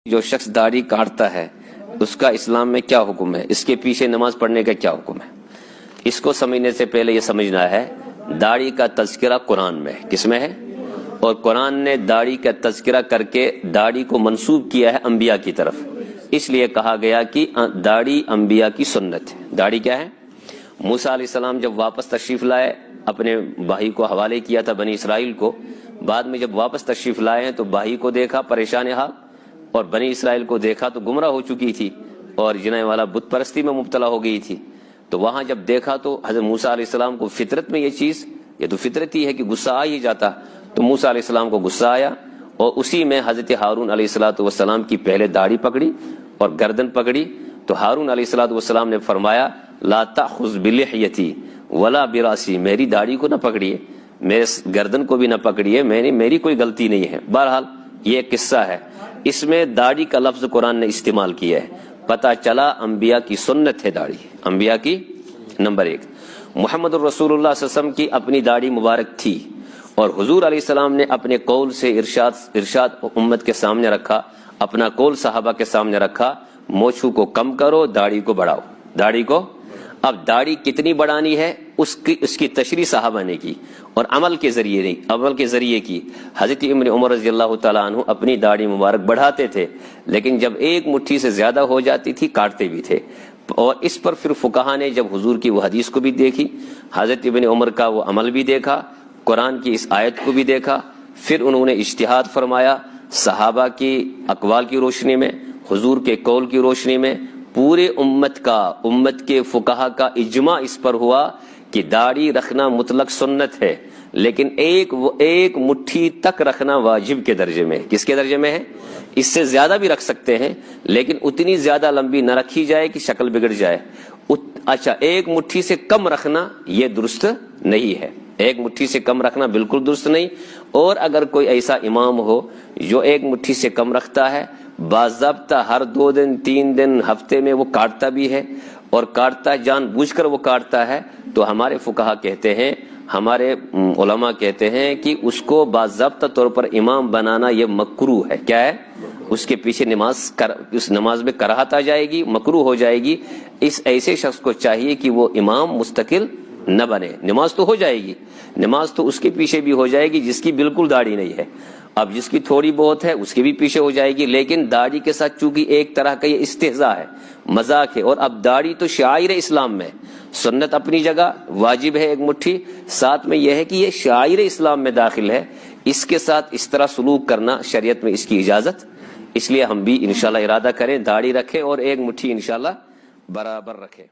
جو شخص داڑھی کاٹتا ہے اس کا اسلام میں کیا حکم ہے، اس کے پیچھے نماز پڑھنے کا کیا حکم ہے؟ اس کو سمجھنے سے پہلے یہ سمجھنا ہے داڑھی کا تذکرہ قرآن میں کس میں ہے، اور قرآن نے داڑھی کا تذکرہ کر کے داڑھی کو منسوب کیا ہے انبیاء کی طرف، اس لیے کہا گیا کہ داڑھی انبیاء کی سنت ہے۔ داڑھی کیا ہے؟ موسیٰ علیہ السلام جب واپس تشریف لائے، اپنے بھائی کو حوالے کیا تھا بنی اسرائیل کو، بعد میں جب واپس تشریف لائے ہیں تو بھائی کو دیکھا پریشان حال، اور بنی اسرائیل کو دیکھا تو گمراہ ہو چکی تھی اور جنہیں والا بت پرستی میں مبتلا ہو گئی تھی۔ تو وہاں جب دیکھا تو حضرت موسیٰ علیہ السلام کو فطرت میں یہ چیز، یہ تو فطرتی ہے کہ غصہ آ ہی جاتا، تو موسیٰ علیہ السلام کو غصہ آیا اور اسی میں حضرت ہارون علیہ السلام کی پہلے داڑھی پکڑی اور گردن پکڑی، تو ہارون علیہ السلام نے فرمایا لا تأخذ بلحیتی ولا براسی، میری داڑھی کو نہ پکڑیے، میرے گردن کو بھی نہ پکڑیے، میری کوئی غلطی نہیں ہے۔ بہرحال یہ ایک قصہ ہے، اس میں داڑھی کا لفظ قرآن نے استعمال کیا ہے، پتہ چلا انبیاء کی سنت ہے داڑھی، انبیاء کی۔ نمبر ایک، محمد الرسول اللہ صلی اللہ علیہ وسلم کی اپنی داڑھی مبارک تھی اور حضور علیہ السلام نے اپنے قول سے ارشاد امت کے سامنے رکھا، اپنا قول صحابہ کے سامنے رکھا، مونچھوں کو کم کرو، داڑھی کو بڑھاؤ، داڑھی کو۔ اب داڑھی کتنی بڑھانی ہے اس کی تشریح صحابہ نے کی اور عمل کے ذریعے نہیں، عمل کے ذریعے کی۔ حضرت ابن عمر رضی اللہ تعالیٰ عنہ اپنی داڑھی مبارک بڑھاتے تھے، لیکن جب ایک مٹھی سے زیادہ ہو جاتی تھی کاٹتے بھی تھے، اور اس پر پھر فقہا نے جب حضور کی وہ حدیث کو بھی دیکھی، حضرت ابن عمر کا وہ عمل بھی دیکھا، قرآن کی اس آیت کو بھی دیکھا، پھر انہوں نے اجتہاد فرمایا صحابہ کی اقوال کی روشنی میں، حضور کے قول کی روشنی میں، پورے امت کے فقہا کا اجماع اس پر ہوا کہ داڑھی رکھنا مطلق سنت ہے، لیکن ایک مٹھی تک رکھنا واجب کے درجے میں۔ کس کے درجے میں ہے؟ اس سے زیادہ بھی رکھ سکتے ہیں، لیکن اتنی زیادہ لمبی نہ رکھی جائے کہ شکل بگڑ جائے۔ اچھا، ایک مٹھی سے کم رکھنا یہ درست نہیں ہے، ایک مٹھی سے کم رکھنا بالکل درست نہیں۔ اور اگر کوئی ایسا امام ہو جو ایک مٹھی سے کم رکھتا ہے، باضابطہ ہر 2 دن 3 دن ہفتے میں وہ کاٹتا بھی ہے، اور کاٹتا ہے جان بوجھ کر وہ کاٹتا ہے، تو ہمارے فقہا کہتے ہیں، ہمارے علماء کہتے ہیں کہ اس کو باضابطہ طور پر امام بنانا یہ مکروہ ہے۔ کیا ہے؟ اس کے پیچھے اس نماز میں کراہت آ جائے گی، مکروہ ہو جائے گی۔ اس ایسے شخص کو چاہیے کہ وہ امام مستقل نہ بنے، نماز تو ہو جائے گی، نماز تو اس کے پیچھے بھی ہو جائے گی جس کی بالکل داڑھی نہیں ہے، اب جس کی تھوڑی بہت ہے اس کے بھی پیچھے ہو جائے گی، لیکن داڑھی کے ساتھ چونکہ ایک طرح کا یہ استہزاء ہے، مذاق ہے، اور اب داڑھی تو شعائر اسلام میں، سنت اپنی جگہ، واجب ہے ایک مٹھی، ساتھ میں یہ ہے کہ یہ شعائر اسلام میں داخل ہے، اس کے ساتھ اس طرح سلوک کرنا شریعت میں اس کی اجازت، اس لیے ہم بھی انشاءاللہ ارادہ کریں داڑھی رکھیں اور ایک مٹھی انشاءاللہ برابر رکھیں۔